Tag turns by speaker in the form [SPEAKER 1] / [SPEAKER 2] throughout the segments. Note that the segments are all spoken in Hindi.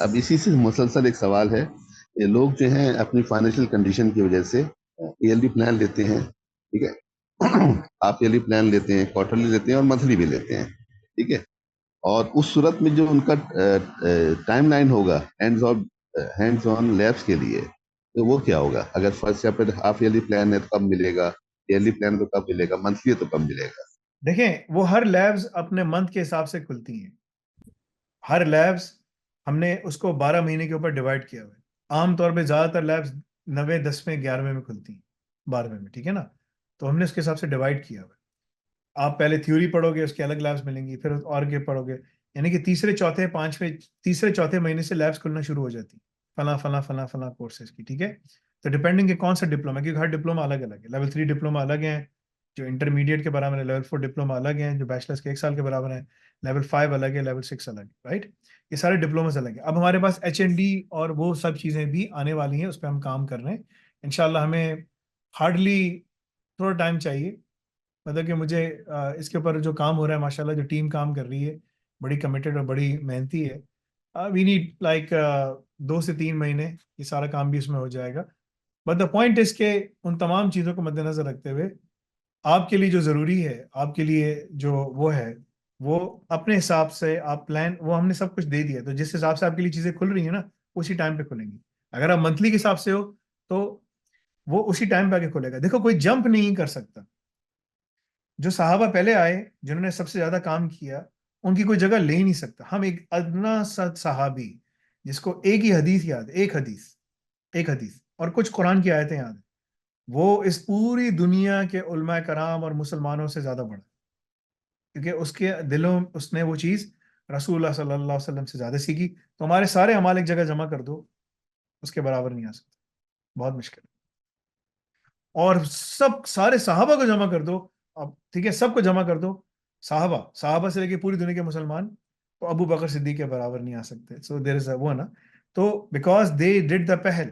[SPEAKER 1] अब इसी से मुसलसल एक सवाल है, ये लोग जो हैं अपनी फाइनेंशियल कंडीशन की वजह से ईयरली प्लान लेते हैं, ठीक है। आप ईयरली प्लान लेते हैं, क्वार्टरली लेते हैं और मंथली भी लेते हैं, ठीक है। और उस सूरत में जो उनका टाइमलाइन होगा हैंड्स ऑन लैब्स के लिए, तो वो क्या होगा? अगर फर्स्ट या फिर हाफ ईयरली प्लान है तो कब मिलेगा, ईयरली प्लान तो कब मिलेगा, मंथली है तो कब मिलेगा?
[SPEAKER 2] देखें, वो हर लैब्स अपने मंथ के हिसाब से खुलती हैं। हर लैब्स हमने उसको 12 महीने के ऊपर डिवाइड किया हुआ है। आमतौर पे ज्यादातर लैब्स 9वें 10वें 11वें में खुलती हैं, 12वें में, ठीक है ना। तो हमने उसके हिसाब से डिवाइड किया हुआ है। आप पहले थ्योरी पढ़ोगे, उसके अलग लैब्स मिलेंगी, फिर और के पढ़ोगे, यानी कि तीसरे चौथे पांचवें, तीसरे चौथे महीने से लैब्स खुलना शुरू हो जाती हैं, फला फला फला फला कोर्सेज की, ठीक है। तो डिपेंडिंग के कौन सा डिप्लोमा, क्योंकि हर डिप्लोमा अलग अलग है। लेवल 3 डिप्लोमा अलग है जो इंटरमीडिएट के बराबर है, लेवल 4 डिप्लोमा अलग है जो बैचलर्स के 1 साल के बराबर है, लेवल 5 अलग है, लेवल 6 अलग है, राइट। ये सारे डिप्लोमास अलग है। अब हमारे पास HND और वो सब चीज़ें भी आने वाली हैं, उस पर हम काम कर रहे हैं इंशाल्लाह। हमें हार्डली थोड़ा टाइम चाहिए, मतलब कि मुझे इसके ऊपर जो काम हो रहा है, माशाल्लाह जो टीम काम कर रही है, बड़ी कमिटेड और बड़ी मेहनती है। वी नीड लाइक 2 से 3 महीने, ये सारा काम भी इसमें हो जाएगा। बट द पॉइंट इज के उन तमाम चीज़ों को मद्देनजर रखते हुए, आपके लिए जो ज़रूरी है, आपके लिए जो वो है, वो अपने हिसाब से आप प्लान, वो हमने सब कुछ दे दिया। तो जिस हिसाब से आपके लिए चीज़ें खुल रही है ना, उसी टाइम पे खुलेंगी। अगर आप मंथली के हिसाब से हो, तो वो उसी टाइम पे आके खुलेगा। देखो, कोई जंप नहीं कर सकता। जो सहाबा पहले आए, जिन्होंने सबसे ज्यादा काम किया, उनकी कोई जगह ले ही नहीं सकता। हम एक अदना सा सहाबी, जिसको एक ही हदीस याद है, एक हदीस और कुछ कुरान की आयतें याद है, वो इस पूरी दुनिया के उलमा कराम और मुसलमानों से ज्यादा बड़ा, क्योंकि उसके दिलों, उसने वो चीज रसूलुल्लाह सल्लल्लाहु अलैहि वसल्लम से ज्यादा सीखी। तो हमारे सारे अमाल एक जगह जमा कर दो, उसके बराबर नहीं आ सकता, बहुत मुश्किल है। और सब सारे सहाबा को जमा कर दो, अब ठीक है, सबको जमा कर दो, सहाबा सहाबा से लेके पूरी दुनिया के मुसलमान, तो अबू बकर सिद्दीक के बराबर नहीं आ सकते। सो देर इज वो ना। तो बिकॉज दे डिड द पहल,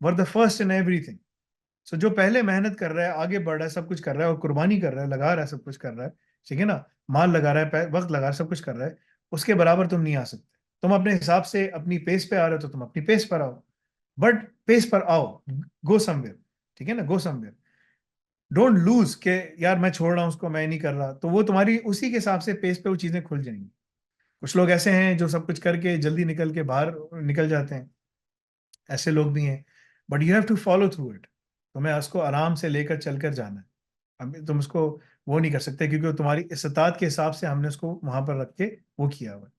[SPEAKER 2] were the first in everything. So जो पहले मेहनत कर रहा है, आगे बढ़ रहा है, सब कुछ कर रहा है और कुर्बानी कर रहा है, लगा रहा है, सब कुछ कर रहा है, ठीक है ना, माल लगा रहा है, वक्त लगा रहा है, सब कुछ कर रहा है, उसके बराबर तुम नहीं आ सकते। तुम अपने हिसाब से अपनी पेस पे आ रहे हो, तो तुम अपनी पेस पर आओ, बट पेस पर आओ, गो समवेयर, ठीक है ना, गो समवेयर। डोंट लूज के यार मैं छोड़ रहा हूँ उसको, मैं नहीं कर रहा, तो वो तुम्हारी उसी के हिसाब से पेस पे वो चीजें खुल जाएंगी। कुछ लोग ऐसे हैं जो सब कुछ करके जल्दी निकल के बाहर निकल जाते हैं, ऐसे लोग भी हैं। But you have to follow through it. तुम्हें उसको आराम से लेकर चलकर जाना है। अब तुम उसको वो नहीं कर सकते, क्योंकि वो तुम्हारी इस्तात के हिसाब से हमने उसको वहां पर रख के वो किया हुआ है।